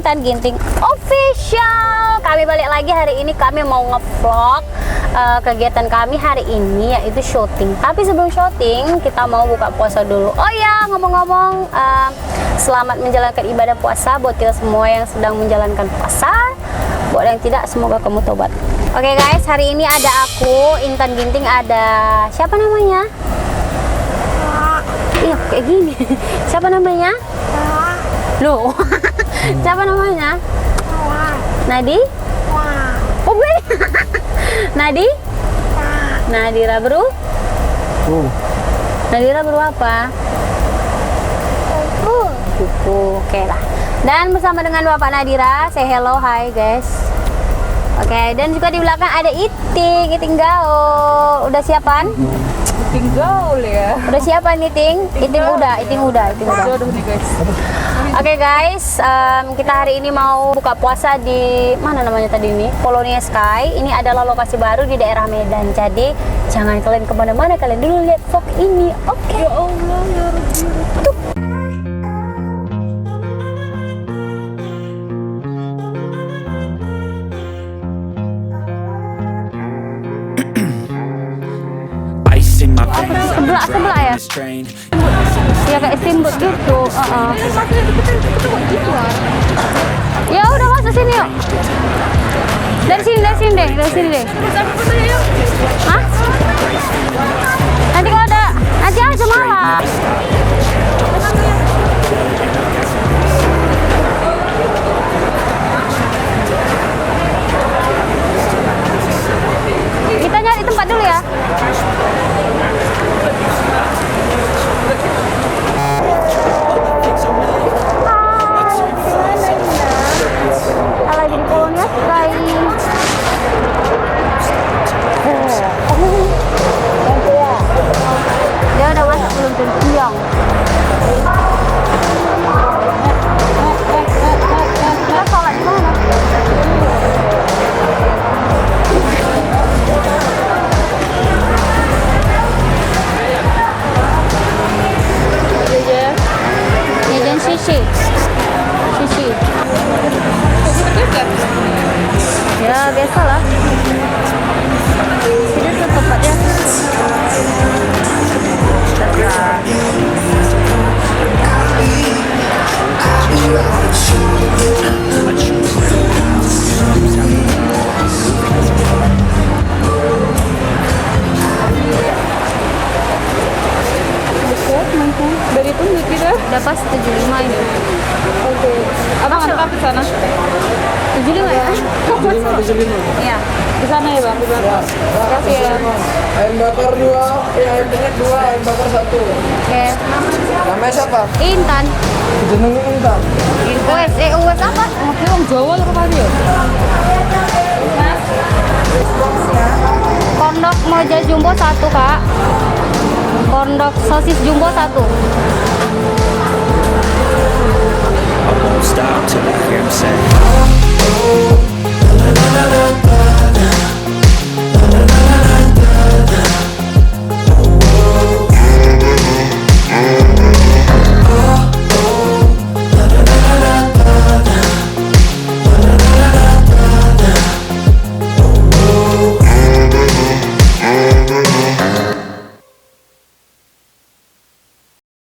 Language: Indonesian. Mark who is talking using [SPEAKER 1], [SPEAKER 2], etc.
[SPEAKER 1] Intan Ginting Official. Kami balik lagi hari ini, kami mau ngevlog kegiatan kami hari ini, yaitu syuting. Tapi sebelum syuting kita mau buka puasa dulu. Oh ya, ngomong-ngomong, selamat menjalankan ibadah puasa buat kita semua yang sedang menjalankan puasa. Buat yang tidak, semoga kamu tobat. Oke guys, hari ini ada aku, Intan Ginting, ada siapa namanya? Iya, kayak gini. Siapa namanya? Loh. Siapa namanya? Nadi? Oh, Nadi? Nadira bro? Nadira bro apa? Kuku. Oke lah. Dan bersama dengan Bapak Nadira, say hello, hi guys. Oke, dan juga di belakang ada Iting Gaul. Udah siapan?
[SPEAKER 2] Iting Gaul ya.
[SPEAKER 1] Udah siapan Iting? Iting udah.
[SPEAKER 2] Jodoh nih guys.
[SPEAKER 1] Oke guys, kita hari ini mau buka puasa di mana namanya tadi ini? Polonia Sky. Ini adalah lokasi baru di daerah Medan. Jadi jangan kalian kemana-mana, kalian dulu lihat vlog ini. Oke.
[SPEAKER 2] Ya Allah ya Rabbi.
[SPEAKER 1] Sebelah ya? Ya kayak steamboat gitu. Ya udah masuk sini yuk. Dari sini deh. Hah? Nanti kalau ada, nanti aja malah. Kita nyari tempat dulu ya. Lagi di Polonia Sky. Dia udah masuk belum siang. Kita sholat di mana? Jajan sushi. Ya biasalah. Ini tuh tempatnya.
[SPEAKER 2] Dari itu kita
[SPEAKER 1] Udah pas 75 ini.
[SPEAKER 2] oke. Abang ada apa ke sana?
[SPEAKER 1] 75 ya?
[SPEAKER 3] 75.
[SPEAKER 1] Iya.
[SPEAKER 2] Di sana ya bang, di belakang. Makasih ya.
[SPEAKER 3] Ayam bakar 2, ayam penyet 2, ayam bakar 1.
[SPEAKER 1] Oke.
[SPEAKER 3] Namanya siapa?
[SPEAKER 1] Intan.
[SPEAKER 3] Jenengnya Intan.
[SPEAKER 1] US apa?
[SPEAKER 2] Oke, orang Jawa lu kemana ya?
[SPEAKER 1] Kondok moja jumbo 1 kak. Kondok sosis jumbo 1.
[SPEAKER 4] I won't stop till I hear him say